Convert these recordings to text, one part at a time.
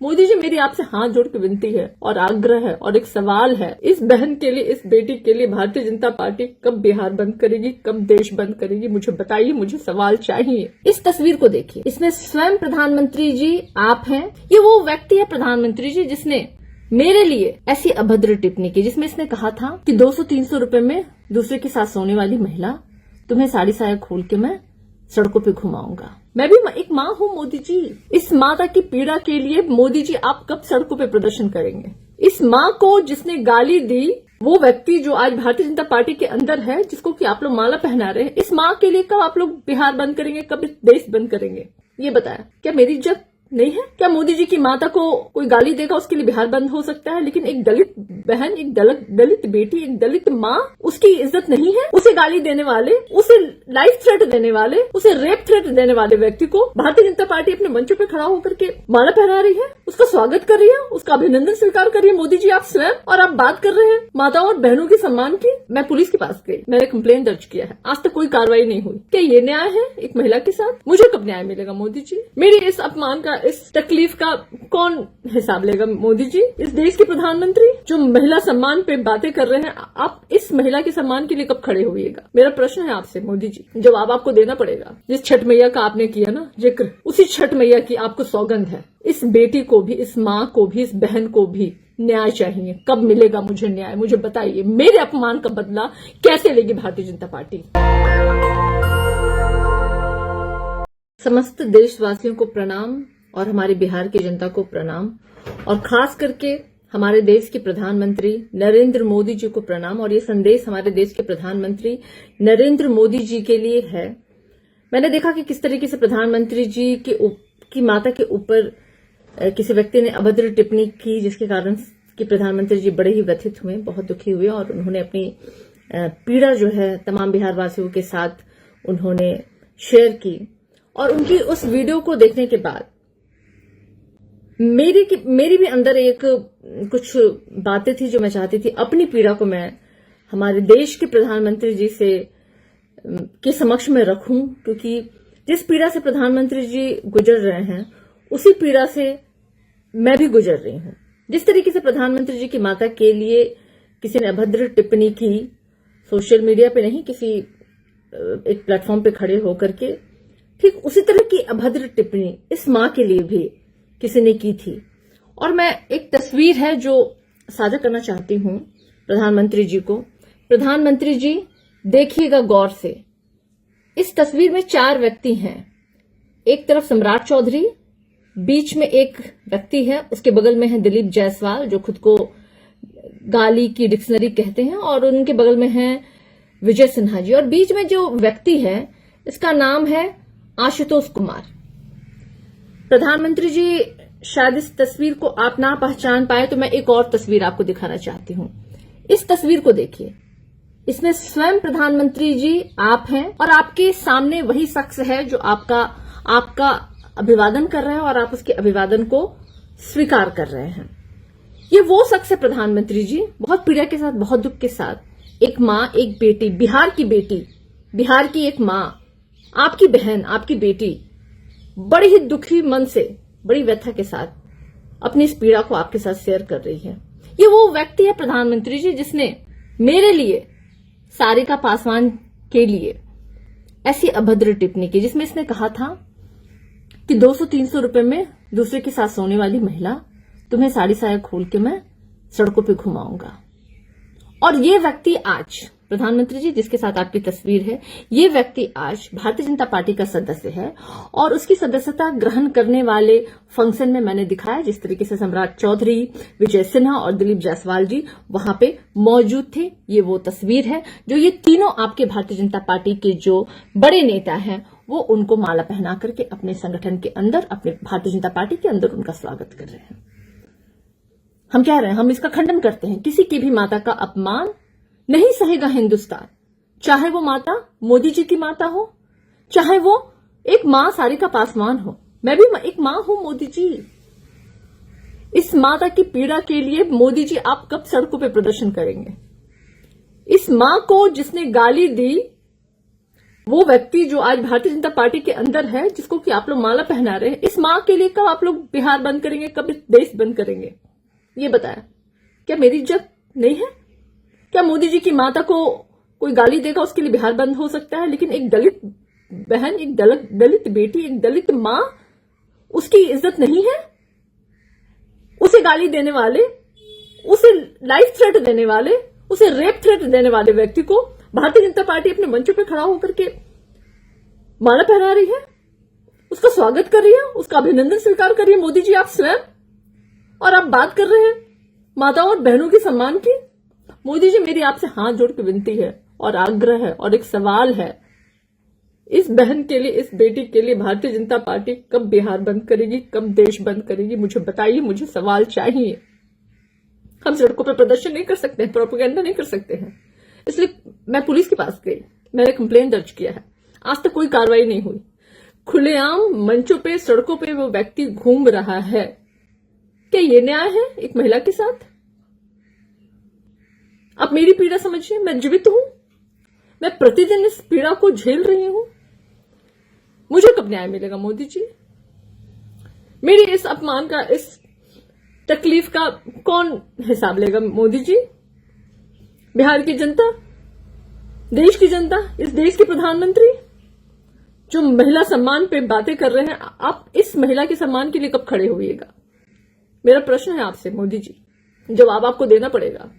मोदी जी, मेरी आपसे हाथ जोड़ के विनती है और आग्रह है और एक सवाल है, इस बहन के लिए, इस बेटी के लिए भारतीय जनता पार्टी कब बिहार बंद करेगी, कब देश बंद करेगी? मुझे बताइए, मुझे सवाल चाहिए। इस तस्वीर को देखिए, इसमें स्वयं प्रधानमंत्री जी आप हैं। ये वो व्यक्ति है प्रधानमंत्री जी जिसने मेरे लिए ऐसी अभद्र टिप्पणी की, जिसमें इसने कहा था कि 200-300 रुपए में दूसरे के साथ सोने वाली महिला, तुम्हें साड़ी साया खोल के मैं सड़कों पे घुमाऊंगा। मैं भी एक माँ हूँ मोदी जी। इस माता की पीड़ा के लिए मोदी जी आप कब सड़कों पे प्रदर्शन करेंगे? इस माँ को जिसने गाली दी, वो व्यक्ति जो आज भारतीय जनता पार्टी के अंदर है, जिसको कि आप लोग माला पहना रहे हैं, इस माँ के लिए कब आप लोग बिहार बंद करेंगे, कब देश बंद करेंगे? ये बताया। क्या मेरी इज्जत नहीं है? क्या मोदी जी की माता को कोई गाली देगा उसके लिए बिहार बंद हो सकता है, लेकिन एक दलित बहन, एक दलित बेटी, एक दलित माँ, उसकी इज्जत नहीं है? उसे गाली देने वाले, उसे लाइफ थ्रेट देने वाले, उसे रेप थ्रेट देने वाले व्यक्ति को भारतीय जनता पार्टी अपने मंचों पर खड़ा होकर के माला पहना रही है, उसका स्वागत कर रही है, उसका अभिनंदन स्वीकार कर रही है मोदी जी आप स्वयं, और आप बात कर रहे हैं माताओं और बहनों के सम्मान की। मैं पुलिस के पास गई, मैंने कंप्लेंट दर्ज किया है, आज तक कोई कार्रवाई नहीं हुई। क्या ये न्याय है एक महिला के साथ? मुझे कब न्याय मिलेगा मोदी जी? मेरी इस अपमान का, इस तकलीफ का कौन हिसाब लेगा मोदी जी? इस देश के प्रधानमंत्री जो महिला सम्मान पे बातें कर रहे हैं, आप इस महिला के सम्मान के लिए कब खड़े होइएगा? मेरा प्रश्न है आपसे मोदी जी, जवाब आपको देना पड़ेगा। जिस छठ मैया का आपने किया ना जिक्र, उसी छठ मैया की आपको सौगंध है। इस बेटी को भी, इस माँ को भी, इस बहन को भी न्याय चाहिए। कब मिलेगा मुझे न्याय? मुझे बताइए, मेरे अपमान का बदला कैसे लेगी भारतीय जनता पार्टी? समस्त देशवासियों को प्रणाम और हमारे बिहार की जनता को प्रणाम, और खास करके हमारे देश के प्रधानमंत्री नरेंद्र मोदी जी को प्रणाम। और ये संदेश हमारे देश के प्रधानमंत्री नरेंद्र मोदी जी के लिए है। मैंने देखा कि किस तरीके से प्रधानमंत्री जी की माता के ऊपर किसी व्यक्ति ने अभद्र टिप्पणी की, जिसके कारण कि प्रधानमंत्री जी बड़े ही व्यथित हुए, बहुत दुखी हुए, और उन्होंने अपनी पीड़ा जो है तमाम बिहार वासियों के साथ उन्होंने शेयर की। और उनकी उस वीडियो को देखने के बाद मेरी भी अंदर एक कुछ बातें थी जो मैं चाहती थी अपनी पीड़ा को मैं हमारे देश के प्रधानमंत्री जी से के समक्ष में रखूं, क्योंकि जिस पीड़ा से प्रधानमंत्री जी गुजर रहे हैं उसी पीड़ा से मैं भी गुजर रही हूं। जिस तरीके से प्रधानमंत्री जी की माता के लिए किसी ने अभद्र टिप्पणी की, सोशल मीडिया पे नहीं, किसी एक प्लेटफॉर्म पे खड़े होकर के, ठीक उसी तरह की अभद्र टिप्पणी इस मां के लिए भी किसी ने की थी। और मैं एक तस्वीर है जो साझा करना चाहती हूं प्रधानमंत्री जी को। प्रधानमंत्री जी देखिएगा गौर से, इस तस्वीर में 4 व्यक्ति हैं। एक तरफ सम्राट चौधरी, बीच में एक व्यक्ति है, उसके बगल में है दिलीप जायसवाल जो खुद को गाली की डिक्शनरी कहते हैं, और उनके बगल में है विजय सिन्हा जी, और बीच में जो व्यक्ति है इसका नाम है आशुतोष कुमार। प्रधानमंत्री जी शायद इस तस्वीर को आप ना पहचान पाए, तो मैं एक और तस्वीर आपको दिखाना चाहती हूं। इस तस्वीर को देखिए, इसमें स्वयं प्रधानमंत्री जी आप हैं, और आपके सामने वही शख्स है जो आपका अभिवादन कर रहे हैं, और आप उसके अभिवादन को स्वीकार कर रहे हैं। ये वो शख्स है प्रधानमंत्री जी, बहुत पीड़ा के साथ, बहुत दुख के साथ, एक मां, एक बेटी, बिहार की बेटी, बिहार की एक मां, आपकी बहन, आपकी बेटी, बड़ी ही दुखी मन से, बड़ी व्यथा के साथ अपनी इस पीड़ा को आपके साथ शेयर कर रही है। ये वो व्यक्ति है प्रधानमंत्री जी जिसने मेरे लिए, सारिका पासवान के लिए ऐसी अभद्र टिप्पणी की, जिसमें इसने कहा था कि 200-300 रुपए में दूसरे के साथ सोने वाली महिला, तुम्हें साड़ी साया खोल के मैं सड़कों पे घुमाऊंगा। और ये व्यक्ति आज, प्रधानमंत्री जी जिसके साथ आपकी तस्वीर है, ये व्यक्ति आज भारतीय जनता पार्टी का सदस्य है, और उसकी सदस्यता ग्रहण करने वाले फंक्शन में मैंने दिखाया जिस तरीके से सम्राट चौधरी, विजय सिन्हा और दिलीप जायसवाल जी वहां पे मौजूद थे। ये वो तस्वीर है जो ये तीनों आपके भारतीय जनता पार्टी के जो बड़े नेता हैं वो उनको माला पहना करके अपने संगठन के अंदर, अपने भारतीय जनता पार्टी के अंदर उनका स्वागत कर रहे हैं। हम कह रहे हैं, हम इसका खंडन करते हैं, किसी की भी माता का अपमान नहीं सहेगा हिंदुस्तान, चाहे वो माता मोदी जी की माता हो, चाहे वो एक मां सारिका पासवान हो। मैं भी एक मां हूं मोदी जी। इस माता की पीड़ा के लिए मोदी जी आप कब सड़कों पे प्रदर्शन करेंगे? इस मां को जिसने गाली दी, वो व्यक्ति जो आज भारतीय जनता पार्टी के अंदर है, जिसको कि आप लोग माला पहना रहे हैं, इस मां के लिए कब आप लोग बिहार बंद करेंगे, कब देश बंद करेंगे, ये बताया। क्या मेरी इज्जत नहीं है? क्या मोदी जी की माता को कोई गाली देगा उसके लिए बिहार बंद हो सकता है, लेकिन एक दलित बहन, एक दलित बेटी, एक दलित मां, उसकी इज्जत नहीं है? उसे गाली देने वाले, उसे लाइफ थ्रेट देने वाले, उसे रेप थ्रेट देने वाले व्यक्ति को भारतीय जनता पार्टी अपने मंचों पर खड़ा होकर के माला पहना रही है, उसका स्वागत कर रही है, उसका अभिनंदन स्वीकार कर रही है मोदी जी आप स्वयं, और आप बात कर रहे हैं माताओं और बहनों के सम्मान की। मोदी जी, मेरी आपसे हाथ जोड़ के विनती है और आग्रह है और एक सवाल है, इस बहन के लिए, इस बेटी के लिए भारतीय जनता पार्टी कब बिहार बंद करेगी, कब देश बंद करेगी? मुझे बताइए, मुझे सवाल चाहिए। हम सड़कों पर प्रदर्शन नहीं कर सकते हैं, प्रोपेगेंडा नहीं कर सकते हैं। इसलिए मैं पुलिस के पास गई, मैंने कंप्लेन दर्ज किया है, आज तक कोई कार्रवाई नहीं हुई। खुलेआम मंचों पे, सड़कों पे वो व्यक्ति घूम रहा है, क्या ये न्याय है एक महिला के साथ? आप मेरी पीड़ा समझिए, मैं जीवित हूं, मैं प्रतिदिन इस पीड़ा को झेल रही हूं। मुझे कब न्याय मिलेगा मोदी जी? मेरी इस अपमान का, इस तकलीफ का कौन हिसाब लेगा मोदी जी? बिहार की जनता, देश की जनता, इस देश के प्रधानमंत्री जो महिला सम्मान पे बातें कर रहे हैं, आप इस महिला के सम्मान के लिए कब खड़े होइएगा? मेरा प्रश्न है आपसे मोदी जी, जवाब आपको देना पड़ेगा।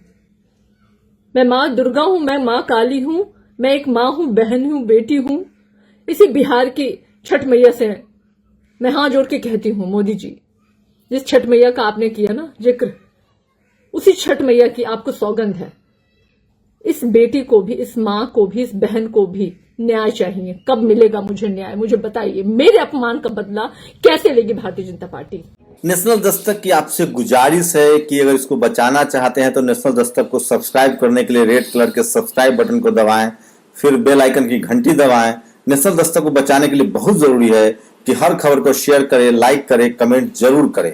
मैं मां दुर्गा हूं, मैं मां काली हूं, मैं एक मां हूं, बहन हूं, बेटी हूं। इसी बिहार की छठ मैया से मैं हाथ जोड़ के कहती हूं मोदी जी, जिस छठ मैया का आपने किया ना जिक्र, उसी छठ मैया की आपको सौगंध है। इस बेटी को भी, इस मां को भी, इस बहन को भी न्याय चाहिए। कब मिलेगा मुझे न्याय? मुझे बताइए, मेरे अपमान का बदला कैसे लेगी भारतीय जनता पार्टी? नेशनल दस्तक की आपसे गुजारिश है कि अगर इसको बचाना चाहते हैं तो नेशनल दस्तक को सब्सक्राइब करने के लिए रेड कलर के सब्सक्राइब बटन को दबाएं, फिर बेल आइकन की घंटी दबाएं। नेशनल दस्तक को बचाने के लिए बहुत जरूरी है कि हर खबर को शेयर करें, लाइक करें, कमेंट जरूर करें।